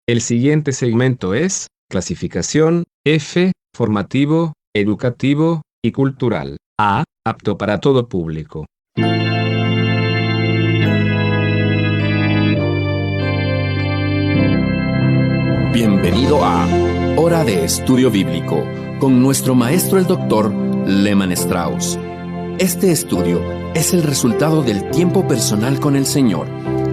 El siguiente segmento es clasificación F, formativo, educativo y cultural. A, apto para todo público. Bienvenido a Hora de Estudio Bíblico con nuestro maestro el Dr. Lehman Strauss. Este estudio es el resultado del tiempo personal con el Señor,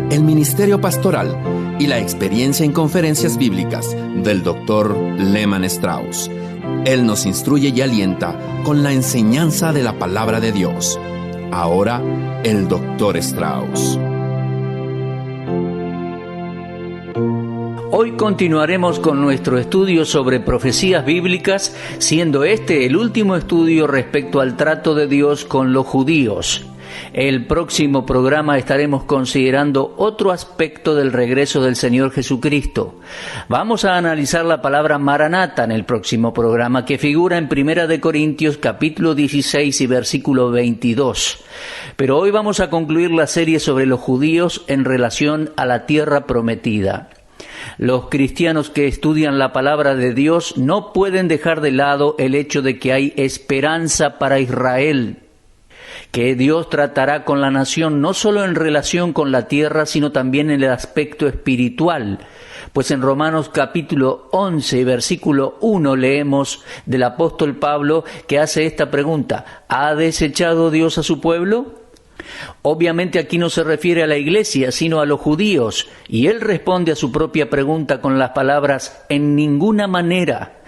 el ministerio pastoral y la experiencia en conferencias bíblicas del Dr. Lehman Strauss. Él nos instruye y alienta con la enseñanza de la palabra de Dios. Ahora, el Dr. Strauss. Hoy continuaremos con nuestro estudio sobre profecías bíblicas, siendo este el último estudio respecto al trato de Dios con los judíos. El próximo programa estaremos considerando otro aspecto del regreso del Señor Jesucristo. Vamos a analizar la palabra Maranata en el próximo programa, que figura en 1 Corintios capítulo 16 y versículo 22. Pero hoy vamos a concluir la serie sobre los judíos en relación a la tierra prometida. Los cristianos que estudian la palabra de Dios no pueden dejar de lado el hecho de que hay esperanza para Israel, que Dios tratará con la nación no solo en relación con la tierra, sino también en el aspecto espiritual. Pues en Romanos capítulo 11, versículo 1 leemos del apóstol Pablo que hace esta pregunta: ¿ha desechado Dios a su pueblo? Obviamente aquí no se refiere a la iglesia, sino a los judíos, y él responde a su propia pregunta con las palabras «en ninguna manera».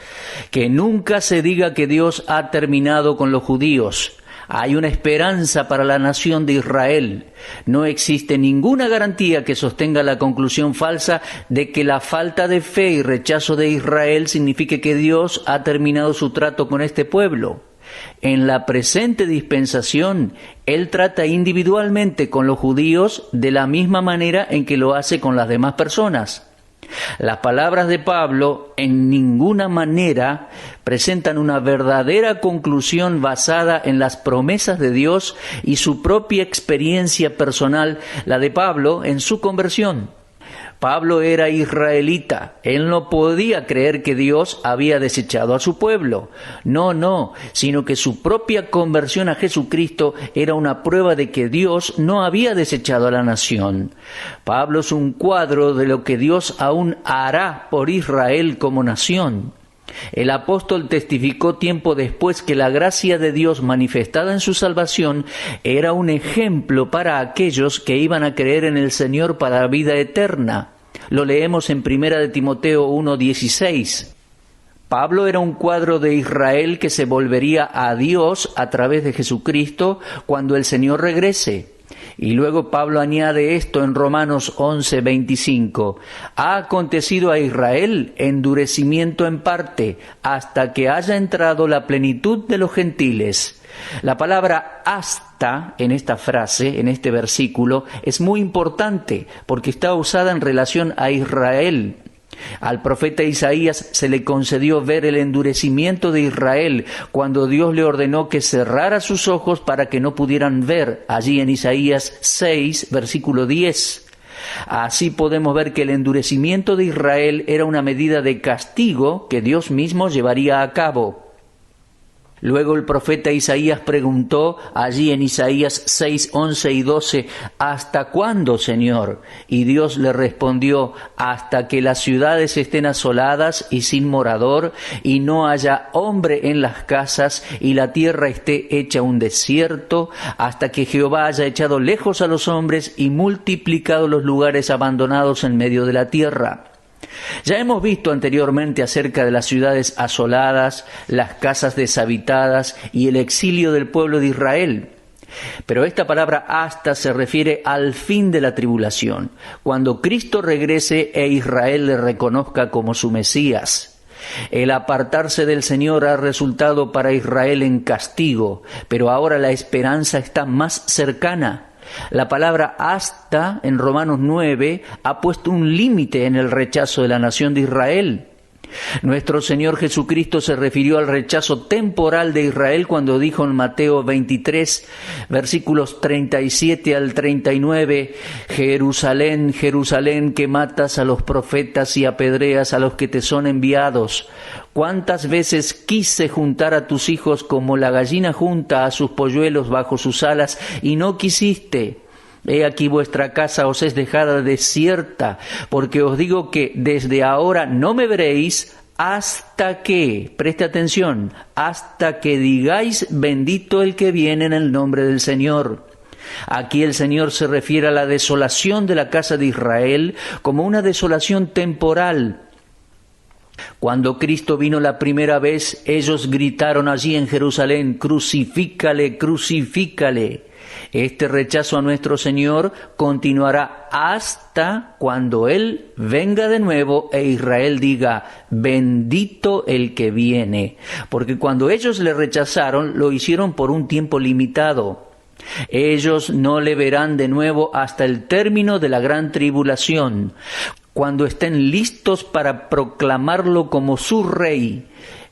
Que nunca se diga que Dios ha terminado con los judíos. Hay una esperanza para la nación de Israel. No existe ninguna garantía que sostenga la conclusión falsa de que la falta de fe y rechazo de Israel signifique que Dios ha terminado su trato con este pueblo. En la presente dispensación, Él trata individualmente con los judíos de la misma manera en que lo hace con las demás personas. Las palabras de Pablo, en ninguna manera, presentan una verdadera conclusión basada en las promesas de Dios y su propia experiencia personal, la de Pablo en su conversión. Pablo era israelita. Él no podía creer que Dios había desechado a su pueblo. No, sino que su propia conversión a Jesucristo era una prueba de que Dios no había desechado a la nación. Pablo es un cuadro de lo que Dios aún hará por Israel como nación. El apóstol testificó tiempo después que la gracia de Dios manifestada en su salvación era un ejemplo para aquellos que iban a creer en el Señor para la vida eterna. Lo leemos en 1 Timoteo 1:16. Pablo era un cuadro de Israel que se volvería a Dios a través de Jesucristo cuando el Señor regrese. Y luego Pablo añade esto en Romanos 11:25. Ha acontecido a Israel endurecimiento en parte, hasta que haya entrado la plenitud de los gentiles. La palabra hasta en esta frase, en este versículo, es muy importante porque está usada en relación a Israel. Al profeta Isaías se le concedió ver el endurecimiento de Israel cuando Dios le ordenó que cerrara sus ojos para que no pudieran ver, allí en Isaías 6, versículo 10. Así podemos ver que el endurecimiento de Israel era una medida de castigo que Dios mismo llevaría a cabo. Luego el profeta Isaías preguntó allí en Isaías 6, 11 y 12, ¿hasta cuándo, Señor? Y Dios le respondió, hasta que las ciudades estén asoladas y sin morador, y no haya hombre en las casas, y la tierra esté hecha un desierto, hasta que Jehová haya echado lejos a los hombres y multiplicado los lugares abandonados en medio de la tierra. Ya hemos visto anteriormente acerca de las ciudades asoladas, las casas deshabitadas y el exilio del pueblo de Israel. Pero esta palabra hasta se refiere al fin de la tribulación, cuando Cristo regrese e Israel le reconozca como su Mesías. El apartarse del Señor ha resultado para Israel en castigo, pero ahora la esperanza está más cercana. La palabra hasta en Romanos 9 ha puesto un límite en el rechazo de la nación de Israel. Nuestro Señor Jesucristo se refirió al rechazo temporal de Israel cuando dijo en Mateo 23, versículos 37 al 39, Jerusalén, Jerusalén, que matas a los profetas y apedreas a los que te son enviados. ¿Cuántas veces quise juntar a tus hijos como la gallina junta a sus polluelos bajo sus alas y no quisiste? He aquí vuestra casa os es dejada desierta, porque os digo que desde ahora no me veréis hasta que, preste atención, hasta que digáis bendito el que viene en el nombre del Señor. Aquí el Señor se refiere a la desolación de la casa de Israel como una desolación temporal. Cuando Cristo vino la primera vez, ellos gritaron allí en Jerusalén, crucifícale, crucifícale. Este rechazo a nuestro Señor continuará hasta cuando Él venga de nuevo e Israel diga, bendito el que viene. Porque cuando ellos le rechazaron, lo hicieron por un tiempo limitado. Ellos no le verán de nuevo hasta el término de la gran tribulación, cuando estén listos para proclamarlo como su rey.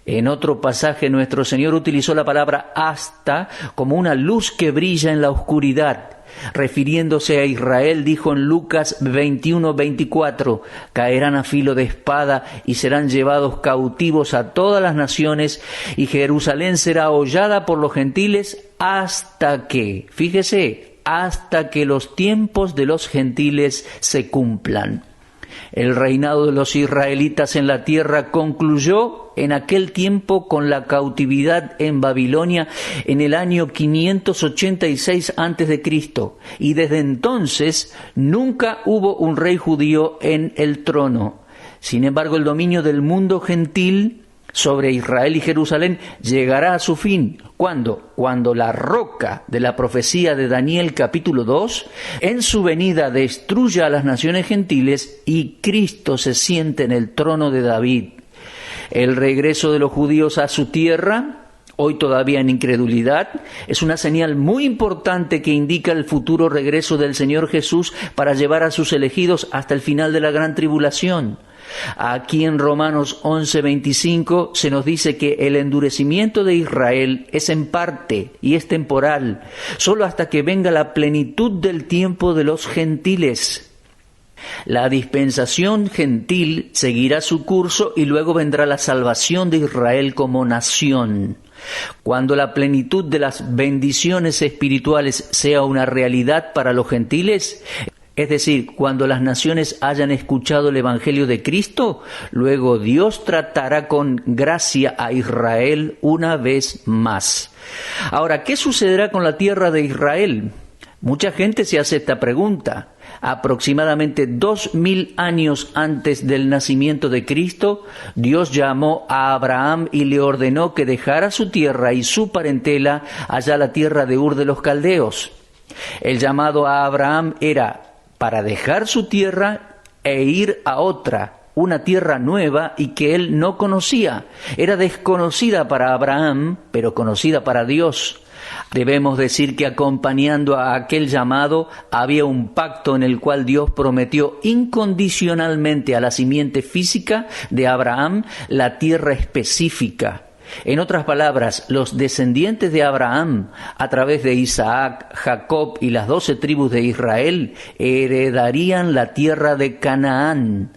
En otro pasaje nuestro Señor utilizó la palabra hasta como una luz que brilla en la oscuridad. Refiriéndose a Israel, dijo en Lucas 21:24, caerán a filo de espada y serán llevados cautivos a todas las naciones, y Jerusalén será hollada por los gentiles hasta que, fíjese, hasta que los tiempos de los gentiles se cumplan. El reinado de los israelitas en la tierra concluyó en aquel tiempo con la cautividad en Babilonia en el año 586 a.C. y desde entonces nunca hubo un rey judío en el trono. Sin embargo, el dominio del mundo gentil sobre Israel y Jerusalén llegará a su fin. ¿Cuándo? Cuando la roca de la profecía de Daniel capítulo 2, en su venida destruya a las naciones gentiles y Cristo se siente en el trono de David. El regreso de los judíos a su tierra, hoy todavía en incredulidad, es una señal muy importante que indica el futuro regreso del Señor Jesús para llevar a sus elegidos hasta el final de la gran tribulación. Aquí en Romanos 11:25 se nos dice que el endurecimiento de Israel es en parte y es temporal, solo hasta que venga la plenitud del tiempo de los gentiles. La dispensación gentil seguirá su curso y luego vendrá la salvación de Israel como nación. Cuando la plenitud de las bendiciones espirituales sea una realidad para los gentiles, es decir, cuando las naciones hayan escuchado el Evangelio de Cristo, luego Dios tratará con gracia a Israel una vez más. Ahora, ¿qué sucederá con la tierra de Israel? Mucha gente se hace esta pregunta. Aproximadamente 2000 años antes del nacimiento de Cristo, Dios llamó a Abraham y le ordenó que dejara su tierra y su parentela allá la tierra de Ur de los Caldeos. El llamado a Abraham era para dejar su tierra e ir a otra, una tierra nueva y que él no conocía. Era desconocida para Abraham, pero conocida para Dios. Debemos decir que acompañando a aquel llamado había un pacto en el cual Dios prometió incondicionalmente a la simiente física de Abraham la tierra específica. En otras palabras, los descendientes de Abraham, a través de Isaac, Jacob y las 12 tribus de Israel, heredarían la tierra de Canaán.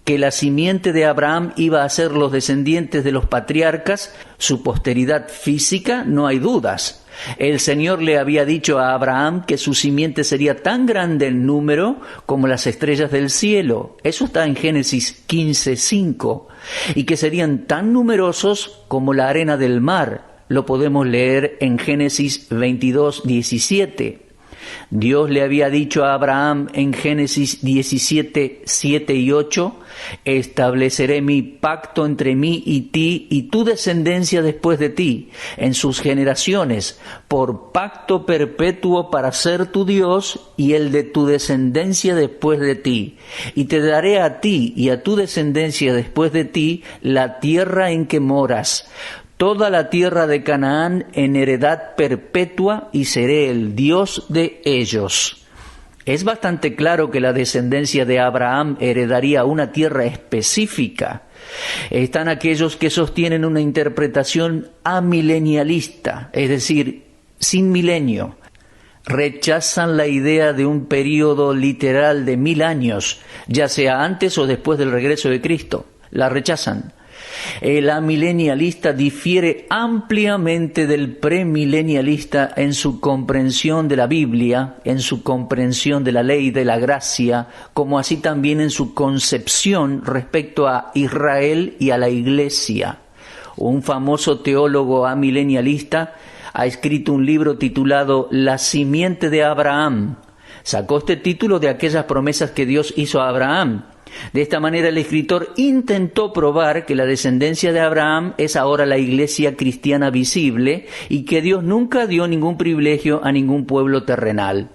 Que la simiente de Abraham iba a ser los descendientes de los patriarcas, su posteridad física, no hay dudas. El Señor le había dicho a Abraham que su simiente sería tan grande en número como las estrellas del cielo. Eso está en Génesis 15:5. Y que serían tan numerosos como la arena del mar. Lo podemos leer en Génesis 22:17. Dios le había dicho a Abraham en Génesis 17:7 y 8, estableceré mi pacto entre mí y ti y tu descendencia después de ti, en sus generaciones, por pacto perpetuo para ser tu Dios y el de tu descendencia después de ti. Y te daré a ti y a tu descendencia después de ti la tierra en que moras, toda la tierra de Canaán en heredad perpetua, y seré el Dios de ellos. Es bastante claro que la descendencia de Abraham heredaría una tierra específica. Están aquellos que sostienen una interpretación amilenialista, es decir, sin milenio. Rechazan la idea de un período literal de 1000 años, ya sea antes o después del regreso de Cristo. La rechazan. El amilenialista difiere ampliamente del premilenialista en su comprensión de la Biblia, en su comprensión de la ley de la gracia, como así también en su concepción respecto a Israel y a la Iglesia. Un famoso teólogo amilenialista ha escrito un libro titulado La simiente de Abraham. Sacó este título de aquellas promesas que Dios hizo a Abraham. De esta manera el escritor intentó probar que la descendencia de Abraham es ahora la iglesia cristiana visible y que Dios nunca dio ningún privilegio a ningún pueblo terrenal.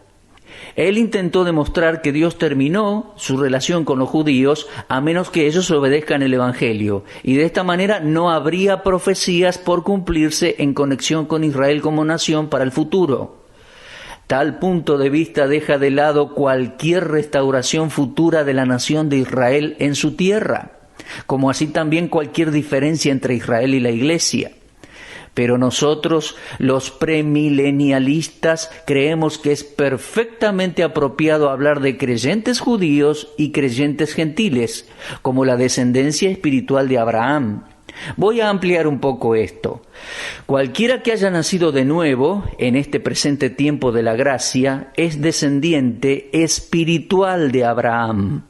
Él intentó demostrar que Dios terminó su relación con los judíos a menos que ellos obedezcan el Evangelio, y de esta manera no habría profecías por cumplirse en conexión con Israel como nación para el futuro. Tal punto de vista deja de lado cualquier restauración futura de la nación de Israel en su tierra, como así también cualquier diferencia entre Israel y la Iglesia. Pero nosotros, los premilenialistas, creemos que es perfectamente apropiado hablar de creyentes judíos y creyentes gentiles, como la descendencia espiritual de Abraham. Voy a ampliar un poco esto. Cualquiera que haya nacido de nuevo en este presente tiempo de la gracia es descendiente espiritual de Abraham.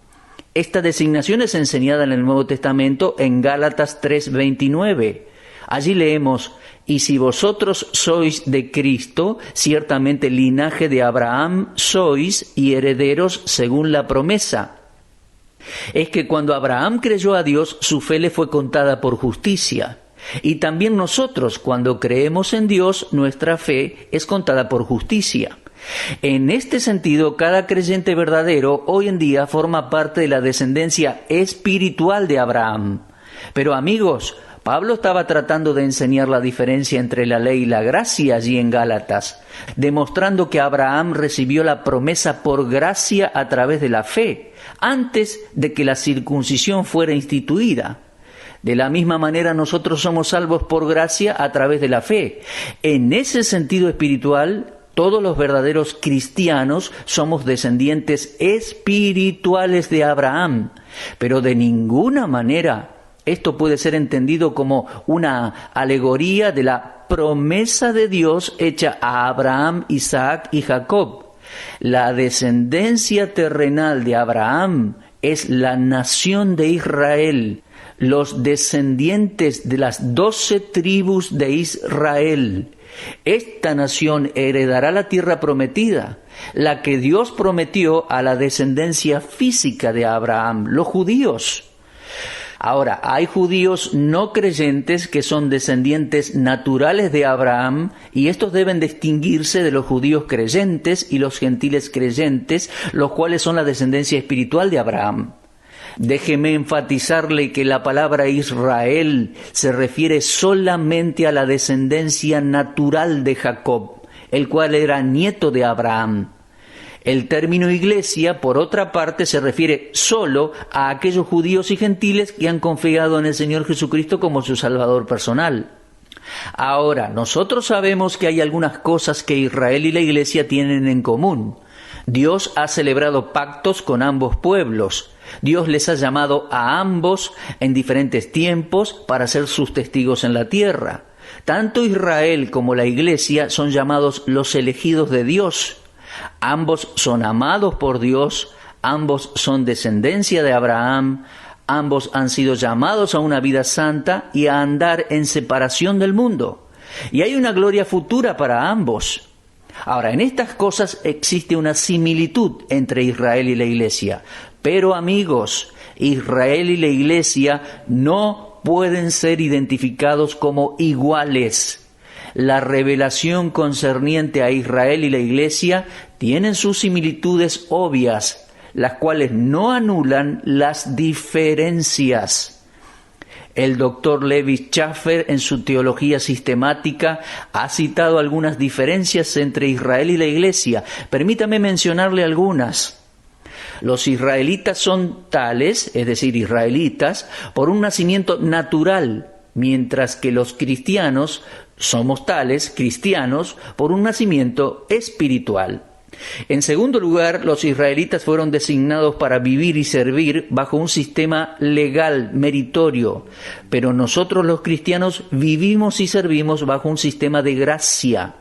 Esta designación es enseñada en el Nuevo Testamento en Gálatas 3:29. Allí leemos: y si vosotros sois de Cristo, ciertamente linaje de Abraham sois y herederos según la promesa. Es que cuando Abraham creyó a Dios, su fe le fue contada por justicia. Y también nosotros, cuando creemos en Dios, nuestra fe es contada por justicia. En este sentido, cada creyente verdadero hoy en día forma parte de la descendencia espiritual de Abraham. Pero amigos, Pablo estaba tratando de enseñar la diferencia entre la ley y la gracia allí en Gálatas, demostrando que Abraham recibió la promesa por gracia a través de la fe, antes de que la circuncisión fuera instituida. De la misma manera nosotros somos salvos por gracia a través de la fe. En ese sentido espiritual, todos los verdaderos cristianos somos descendientes espirituales de Abraham, pero de ninguna manera esto puede ser entendido como una alegoría de la promesa de Dios hecha a Abraham, Isaac y Jacob. La descendencia terrenal de Abraham es la nación de Israel, los descendientes de las 12 tribus de Israel. Esta nación heredará la tierra prometida, la que Dios prometió a la descendencia física de Abraham, los judíos. Ahora, hay judíos no creyentes que son descendientes naturales de Abraham y estos deben distinguirse de los judíos creyentes y los gentiles creyentes, los cuales son la descendencia espiritual de Abraham. Déjeme enfatizarle que la palabra Israel se refiere solamente a la descendencia natural de Jacob, el cual era nieto de Abraham. El término iglesia, por otra parte, se refiere solo a aquellos judíos y gentiles que han confiado en el Señor Jesucristo como su Salvador personal. Ahora, nosotros sabemos que hay algunas cosas que Israel y la iglesia tienen en común. Dios ha celebrado pactos con ambos pueblos. Dios les ha llamado a ambos en diferentes tiempos para ser sus testigos en la tierra. Tanto Israel como la iglesia son llamados los elegidos de Dios. Ambos son amados por Dios, ambos son descendencia de Abraham, ambos han sido llamados a una vida santa y a andar en separación del mundo. Y hay una gloria futura para ambos. Ahora, en estas cosas existe una similitud entre Israel y la iglesia. Pero amigos, Israel y la iglesia no pueden ser identificados como iguales. La revelación concerniente a Israel y la iglesia tienen sus similitudes obvias, las cuales no anulan las diferencias. El doctor Levi Schaffer, en su teología sistemática, ha citado algunas diferencias entre Israel y la Iglesia. Permítame mencionarle algunas. Los israelitas son tales, es decir, israelitas, por un nacimiento natural, mientras que los cristianos somos tales, cristianos, por un nacimiento espiritual. En segundo lugar, los israelitas fueron designados para vivir y servir bajo un sistema legal, meritorio, pero nosotros los cristianos vivimos y servimos bajo un sistema de gracia.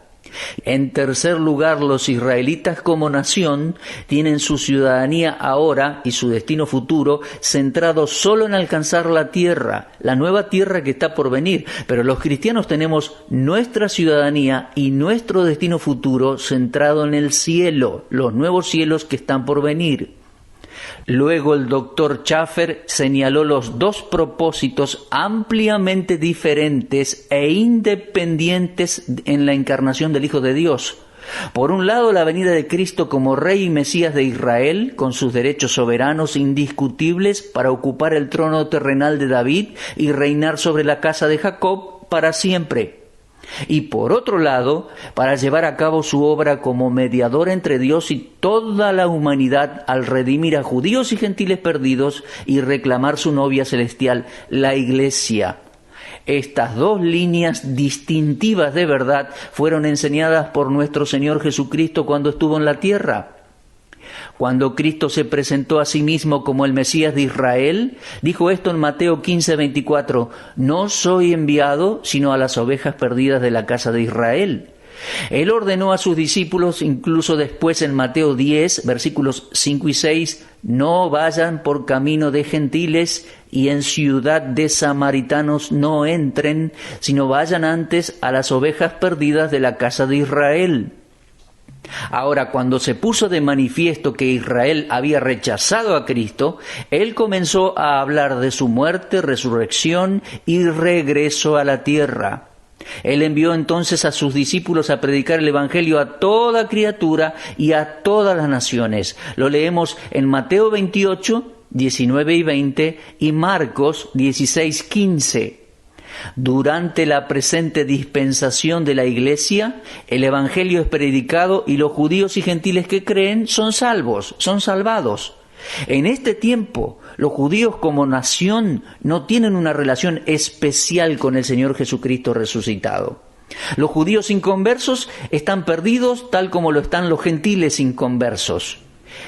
En tercer lugar, los israelitas como nación tienen su ciudadanía ahora y su destino futuro centrado solo en alcanzar la tierra, la nueva tierra que está por venir. Pero los cristianos tenemos nuestra ciudadanía y nuestro destino futuro centrado en el cielo, los nuevos cielos que están por venir. Luego el doctor Schaffer señaló los dos propósitos ampliamente diferentes e independientes en la encarnación del Hijo de Dios. Por un lado, la venida de Cristo como Rey y Mesías de Israel, con sus derechos soberanos indiscutibles para ocupar el trono terrenal de David y reinar sobre la casa de Jacob para siempre. Y por otro lado, para llevar a cabo su obra como mediador entre Dios y toda la humanidad al redimir a judíos y gentiles perdidos y reclamar su novia celestial, la Iglesia. Estas dos líneas distintivas de verdad fueron enseñadas por nuestro Señor Jesucristo cuando estuvo en la tierra. Cuando Cristo se presentó a sí mismo como el Mesías de Israel, dijo esto en Mateo 15:24, «No soy enviado sino a las ovejas perdidas de la casa de Israel». Él ordenó a sus discípulos, incluso después en Mateo 10, versículos 5 y 6, «No vayan por camino de gentiles y en ciudad de samaritanos no entren, sino vayan antes a las ovejas perdidas de la casa de Israel». Ahora, cuando se puso de manifiesto que Israel había rechazado a Cristo, Él comenzó a hablar de su muerte, resurrección y regreso a la tierra. Él envió entonces a sus discípulos a predicar el Evangelio a toda criatura y a todas las naciones. Lo leemos en Mateo 28, 19 y 20 y Marcos 16, 15. Durante la presente dispensación de la Iglesia, el Evangelio es predicado y los judíos y gentiles que creen son salvos, son salvados. En este tiempo, los judíos como nación no tienen una relación especial con el Señor Jesucristo resucitado. Los judíos inconversos están perdidos tal como lo están los gentiles inconversos.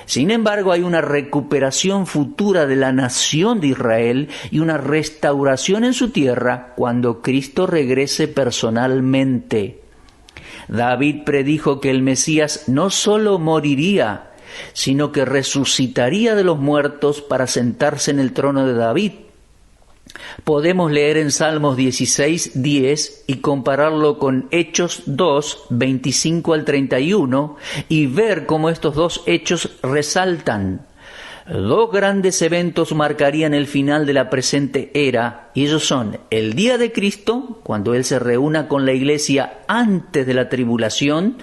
Sin embargo, hay una recuperación futura de la nación de Israel y una restauración en su tierra cuando Cristo regrese personalmente. David predijo que el Mesías no solo moriría, sino que resucitaría de los muertos para sentarse en el trono de David. Podemos leer en Salmos 16, 10 y compararlo con Hechos 2, 25 al 31 y ver cómo estos dos hechos resaltan. Dos grandes eventos marcarían el final de la presente era, y ellos son el día de Cristo, cuando Él se reúna con la Iglesia antes de la tribulación,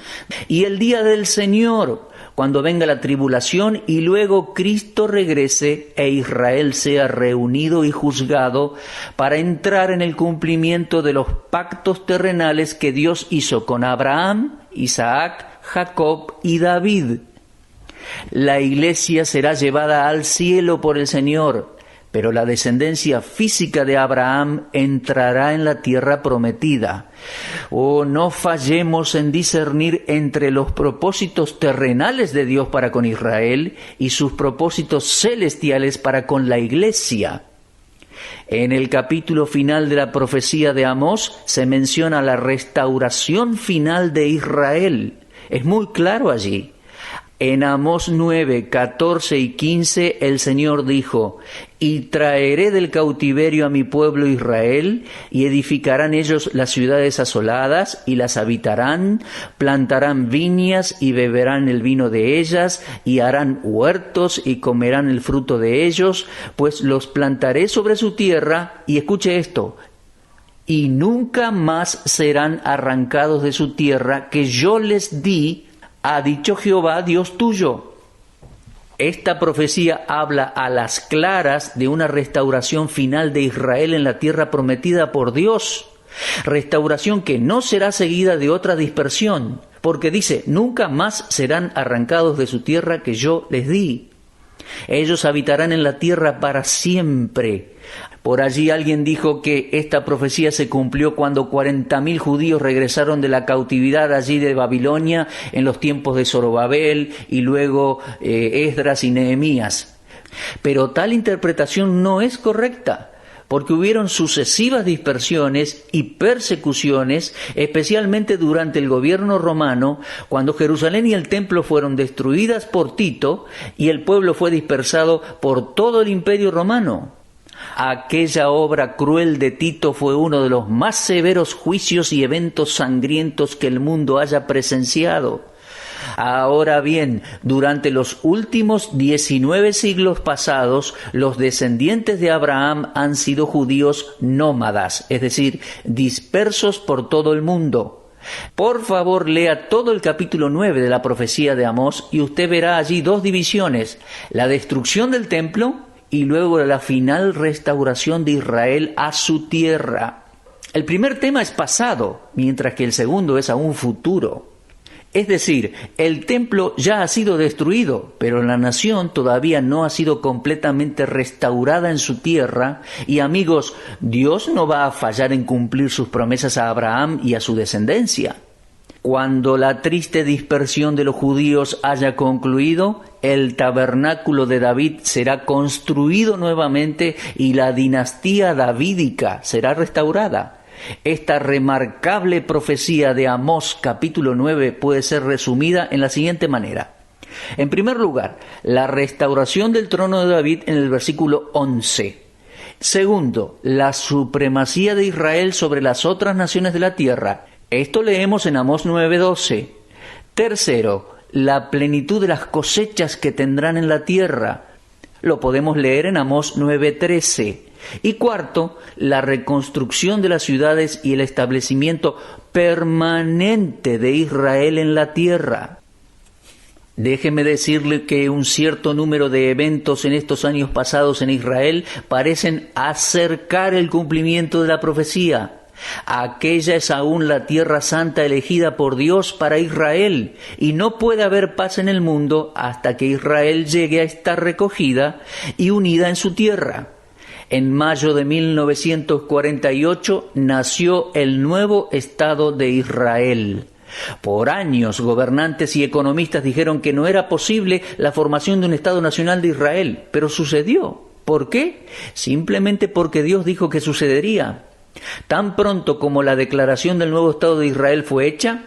y el día del Señor, cuando venga la tribulación y luego Cristo regrese e Israel sea reunido y juzgado para entrar en el cumplimiento de los pactos terrenales que Dios hizo con Abraham, Isaac, Jacob y David. La Iglesia será llevada al cielo por el Señor, pero la descendencia física de Abraham entrará en la tierra prometida. Oh, no fallemos en discernir entre los propósitos terrenales de Dios para con Israel y sus propósitos celestiales para con la Iglesia. En el capítulo final de la profecía de Amós se menciona la restauración final de Israel. Es muy claro allí. En Amós 9, 14 y 15 el Señor dijo: «Y traeré del cautiverio a mi pueblo Israel, y edificarán ellos las ciudades asoladas, y las habitarán, plantarán viñas, y beberán el vino de ellas, y harán huertos, y comerán el fruto de ellos, pues los plantaré sobre su tierra», y escuche esto, «y nunca más serán arrancados de su tierra que yo les di, ha dicho Jehová Dios tuyo». Esta profecía habla a las claras de una restauración final de Israel en la tierra prometida por Dios. Restauración que no será seguida de otra dispersión, porque dice, nunca más serán arrancados de su tierra que yo les di. Ellos habitarán en la tierra para siempre. Por allí alguien dijo que esta profecía se cumplió cuando 40.000 judíos regresaron de la cautividad allí de Babilonia en los tiempos de Zorobabel y luego Esdras y Nehemías. Pero tal interpretación no es correcta, porque hubieron sucesivas dispersiones y persecuciones, especialmente durante el gobierno romano, cuando Jerusalén y el templo fueron destruidas por Tito y el pueblo fue dispersado por todo el imperio romano. Aquella obra cruel de Tito fue uno de los más severos juicios y eventos sangrientos que el mundo haya presenciado. Ahora bien, durante los últimos 19 siglos pasados, los descendientes de Abraham han sido judíos nómadas, es decir, dispersos por todo el mundo. Por favor, lea todo el capítulo 9 de la profecía de Amós y usted verá allí dos divisiones: la destrucción del templo y luego la final restauración de Israel a su tierra. El primer tema es pasado, mientras que el segundo es aún futuro. Es decir, el templo ya ha sido destruido, pero la nación todavía no ha sido completamente restaurada en su tierra. Y amigos, Dios no va a fallar en cumplir sus promesas a Abraham y a su descendencia. Cuando la triste dispersión de los judíos haya concluido, el tabernáculo de David será construido nuevamente y la dinastía davídica será restaurada. Esta remarcable profecía de Amós capítulo 9 puede ser resumida en la siguiente manera. En primer lugar, la restauración del trono de David en el versículo 11. Segundo, la supremacía de Israel sobre las otras naciones de la tierra. Esto leemos en Amós 9:12. Tercero, la plenitud de las cosechas que tendrán en la tierra. Lo podemos leer en Amós 9:13. Y cuarto, la reconstrucción de las ciudades y el establecimiento permanente de Israel en la tierra. Déjeme decirle que un cierto número de eventos en estos años pasados en Israel parecen acercar el cumplimiento de la profecía. Aquella es aún la tierra santa elegida por Dios para Israel, y no puede haber paz en el mundo hasta que Israel llegue a estar recogida y unida en su tierra. En mayo de 1948 nació el nuevo Estado de Israel. Por años, gobernantes y economistas dijeron que no era posible la formación de un Estado nacional de Israel, pero sucedió. ¿Por qué? Simplemente porque Dios dijo que sucedería. Tan pronto como la declaración del nuevo Estado de Israel fue hecha,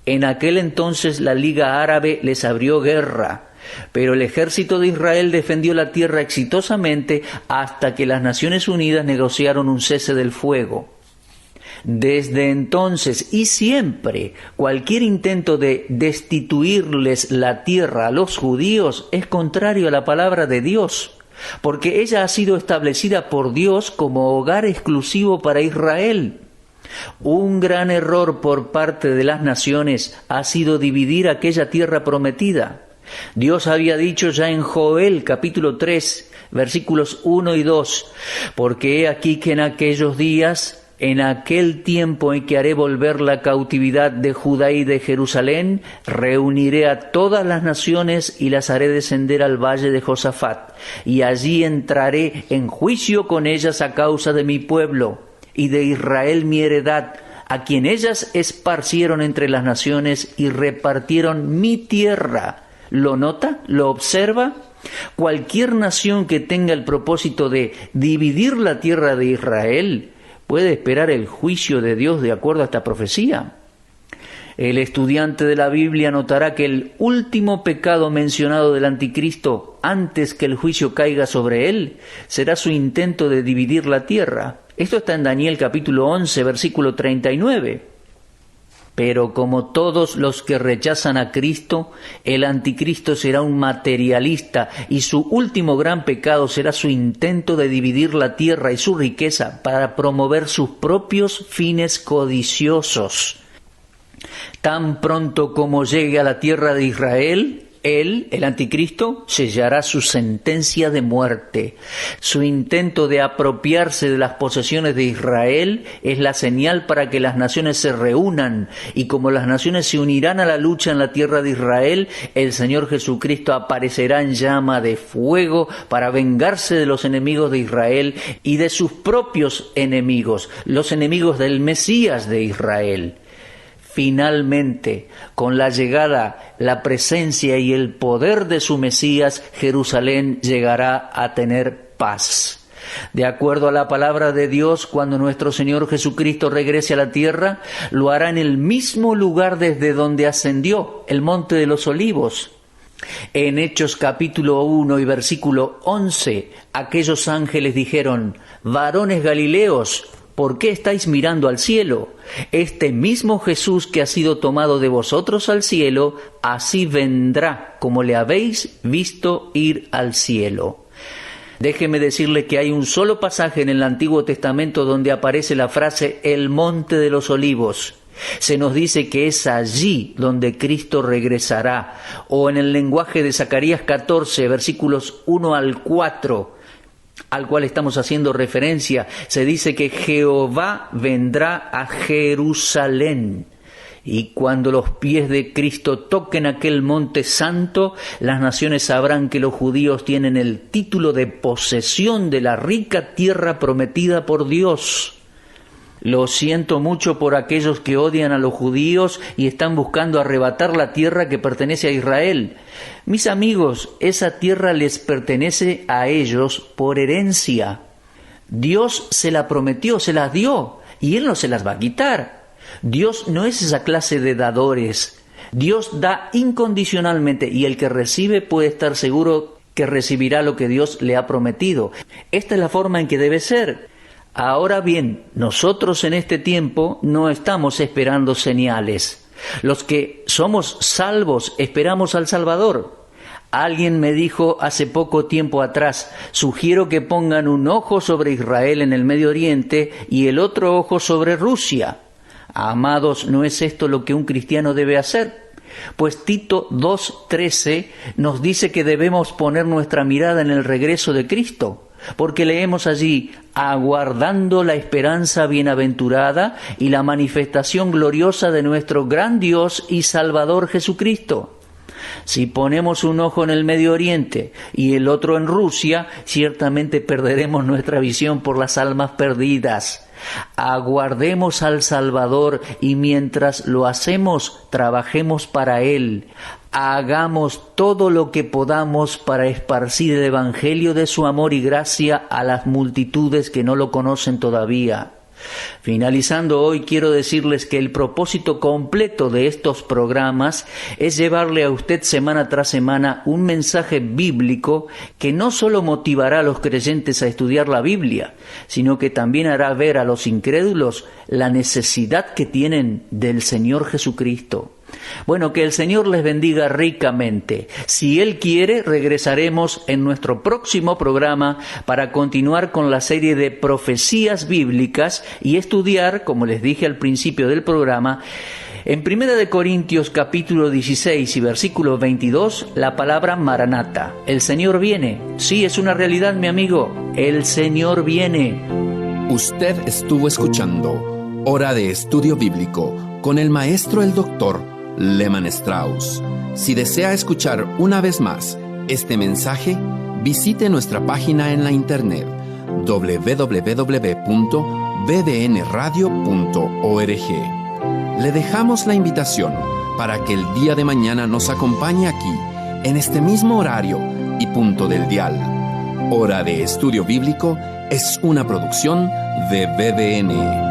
en aquel entonces la Liga Árabe les abrió guerra. Pero el ejército de Israel defendió la tierra exitosamente hasta que las Naciones Unidas negociaron un cese del fuego. Desde entonces y siempre, cualquier intento de destituirles la tierra a los judíos es contrario a la palabra de Dios, porque ella ha sido establecida por Dios como hogar exclusivo para Israel. Un gran error por parte de las naciones ha sido dividir aquella tierra prometida. Dios había dicho ya en Joel capítulo 3, versículos 1 y 2, porque he aquí que en aquellos días, en aquel tiempo en que haré volver la cautividad de Judá y de Jerusalén, reuniré a todas las naciones y las haré descender al valle de Josafat, y allí entraré en juicio con ellas a causa de mi pueblo y de Israel mi heredad, a quien ellas esparcieron entre las naciones y repartieron mi tierra. ¿Lo nota? ¿Lo observa? Cualquier nación que tenga el propósito de dividir la tierra de Israel puede esperar el juicio de Dios de acuerdo a esta profecía. El estudiante de la Biblia notará que el último pecado mencionado del anticristo antes que el juicio caiga sobre él será su intento de dividir la tierra. Esto está en Daniel capítulo 11, versículo 39. Pero como todos los que rechazan a Cristo, el anticristo será un materialista y su último gran pecado será su intento de dividir la tierra y su riqueza para promover sus propios fines codiciosos. Tan pronto como llegue a la tierra de Israel, Él, el anticristo, sellará su sentencia de muerte. Su intento de apropiarse de las posesiones de Israel es la señal para que las naciones se reúnan, y como las naciones se unirán a la lucha en la tierra de Israel, el Señor Jesucristo aparecerá en llama de fuego para vengarse de los enemigos de Israel y de sus propios enemigos, los enemigos del Mesías de Israel. Finalmente, con la llegada, la presencia y el poder de su Mesías, Jerusalén llegará a tener paz. De acuerdo a la palabra de Dios, cuando nuestro Señor Jesucristo regrese a la tierra, lo hará en el mismo lugar desde donde ascendió, el Monte de los Olivos. En Hechos capítulo 1 y versículo 11, aquellos ángeles dijeron: varones galileos, ¿por qué estáis mirando al cielo? Este mismo Jesús que ha sido tomado de vosotros al cielo, así vendrá como le habéis visto ir al cielo. Déjeme decirle que hay un solo pasaje en el Antiguo Testamento donde aparece la frase el Monte de los Olivos. Se nos dice que es allí donde Cristo regresará, o en el lenguaje de Zacarías 14, versículos 1 al 4, al cual estamos haciendo referencia, se dice que Jehová vendrá a Jerusalén. Y cuando los pies de Cristo toquen aquel monte santo, las naciones sabrán que los judíos tienen el título de posesión de la rica tierra prometida por Dios. Lo siento mucho por aquellos que odian a los judíos y están buscando arrebatar la tierra que pertenece a Israel. Mis amigos, esa tierra les pertenece a ellos por herencia. Dios se la prometió, se las dio, y Él no se las va a quitar. Dios no es esa clase de dadores. Dios da incondicionalmente, y el que recibe puede estar seguro que recibirá lo que Dios le ha prometido. Esta es la forma en que debe ser. Ahora bien, nosotros en este tiempo no estamos esperando señales. Los que somos salvos esperamos al Salvador. Alguien me dijo hace poco tiempo atrás: sugiero que pongan un ojo sobre Israel en el Medio Oriente y el otro ojo sobre Rusia. Amados, ¿no es esto lo que un cristiano debe hacer? Pues Tito 2:13 nos dice que debemos poner nuestra mirada en el regreso de Cristo. Porque leemos allí: aguardando la esperanza bienaventurada y la manifestación gloriosa de nuestro gran Dios y Salvador Jesucristo. Si ponemos un ojo en el Medio Oriente y el otro en Rusia, ciertamente perderemos nuestra visión por las almas perdidas. Aguardemos al Salvador y mientras lo hacemos, trabajemos para Él. Hagamos todo lo que podamos para esparcir el Evangelio de su amor y gracia a las multitudes que no lo conocen todavía. Finalizando hoy, quiero decirles que el propósito completo de estos programas es llevarle a usted semana tras semana un mensaje bíblico que no solo motivará a los creyentes a estudiar la Biblia, sino que también hará ver a los incrédulos la necesidad que tienen del Señor Jesucristo. Bueno, que el Señor les bendiga ricamente. Si Él quiere, regresaremos en nuestro próximo programa para continuar con la serie de profecías bíblicas y estudiar, como les dije al principio del programa, en 1 Corintios capítulo 16 y versículo 22, la palabra Maranata. El Señor viene. Sí, es una realidad, mi amigo. El Señor viene. Usted estuvo escuchando Hora de Estudio Bíblico con el maestro el doctor Lehman Strauss. Si desea escuchar una vez más este mensaje, visite nuestra página en la internet www.bbnradio.org. Le dejamos la invitación para que el día de mañana nos acompañe aquí, en este mismo horario y punto del dial. Hora de Estudio Bíblico es una producción de BBN.